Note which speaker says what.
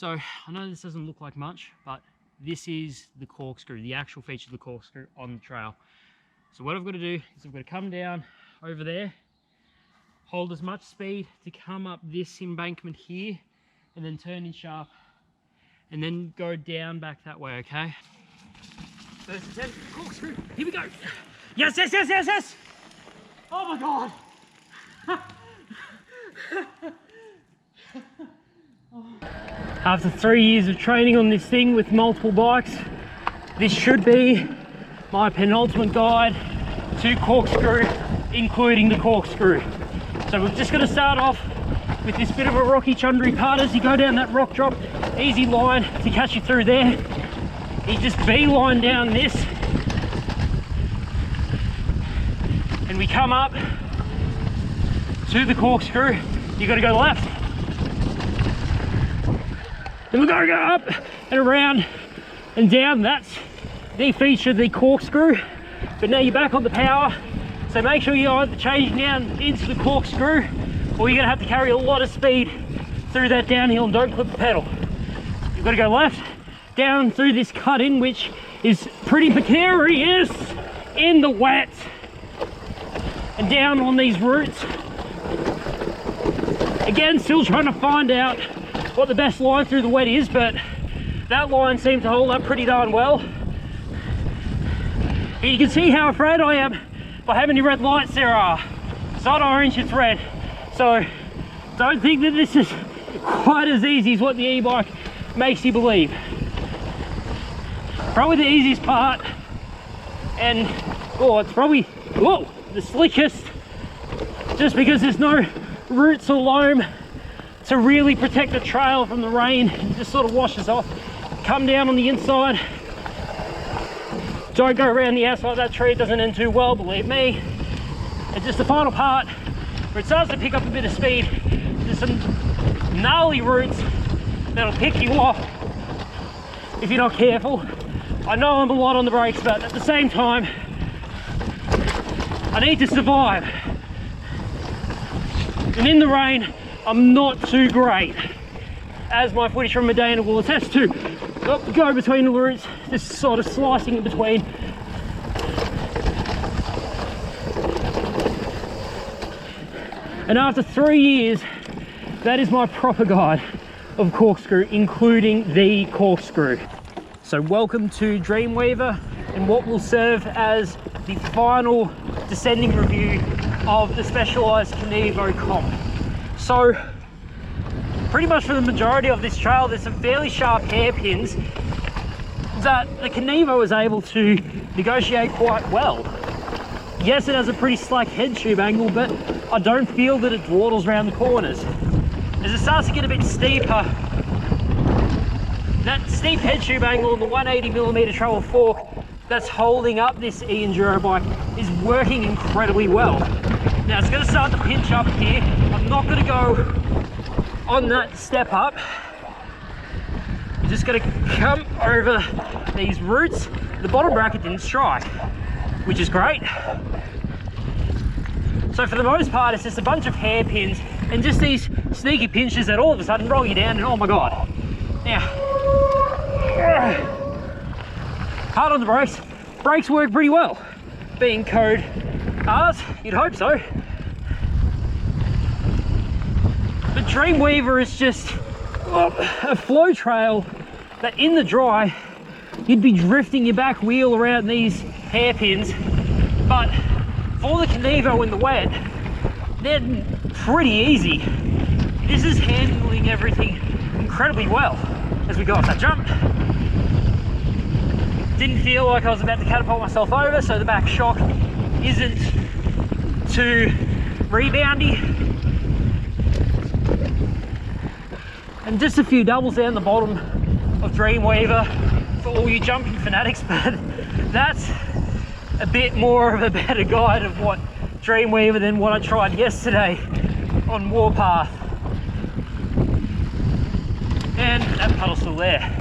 Speaker 1: So I know this doesn't look like much, but this is the corkscrew, the actual feature of the corkscrew on the trail. So what I've got to do is I've got to come down over there, hold as much speed to come up this embankment here, and then turn in sharp, and then go down back that way, okay? First attempt, corkscrew, here we go. Yes, yes, yes, yes, yes! Oh my God! After 3 years of training on this thing with multiple bikes, this should be my penultimate guide to corkscrew, including the corkscrew. So we're just going to start off with this bit of a rocky chundry part as you go down that rock drop. Easy line to catch you through there. You just beeline down this, and we come up to the corkscrew. You got to go left. Then we're going to go up and around and down. That's the feature of the corkscrew. But now you're back on the power, so make sure you're either changing down into the corkscrew, or you're going to have to carry a lot of speed through that downhill and don't clip the pedal. You've got to go left, down through this cut-in, which is pretty precarious in the wet, and down on these roots. Again, still trying to find out what the best line through the wet is, but that line seemed to hold up pretty darn well. You can see how afraid I am by how many red lights there are. It's not orange, it's red. So don't think that this is quite as easy as what the e-bike makes you believe. Probably the easiest part, and it's probably the slickest, just because there's no roots or loam to really protect the trail from the rain. It just sort of washes off. Come down on the inside. Don't go around the outside of that tree, it doesn't end too well, believe me. And just the final part where it starts to pick up a bit of speed. There's some gnarly roots that'll pick you off if you're not careful. I know I'm a lot on the brakes, but at the same time, I need to survive. And in the rain, I'm not too great, as my footage from Medina will attest to. Go between the roots, just sort of slicing in between. And after 3 years, that is my proper guide of corkscrew, including the corkscrew. So welcome to Dreamweaver, and what will serve as the final descending review of the Specialized Kenevo comp. So pretty much for the majority of this trail, there's some fairly sharp hairpins that the Kenevo is able to negotiate quite well. Yes, it has a pretty slack head tube angle, but I don't feel that it dawdles around the corners. As it starts to get a bit steeper, that steep head tube angle and the 180mm travel fork that's holding up this e-enduro bike is working incredibly well. Now it's going to start to pinch up here. I'm not going to go on that step up. I'm just going to come over these roots. The bottom bracket didn't strike, which is great. So for the most part, it's just a bunch of hairpins and just these sneaky pinches that all of a sudden roll you down, and oh my God. Now, hard on the brakes. Brakes work pretty well. Being code R's, you'd hope so. But Dreamweaver is just a flow trail that in the dry, you'd be drifting your back wheel around these hairpins. But for the Kenevo in the wet, they're pretty easy. This is handling everything incredibly well as we go off that jump. Didn't feel like I was about to catapult myself over, so the back shock isn't too reboundy. And just a few doubles down the bottom of Dreamweaver for all you jumping fanatics, but that's a bit more of a better guide of what Dreamweaver than what I tried yesterday on Warpath. And that puddle's still there.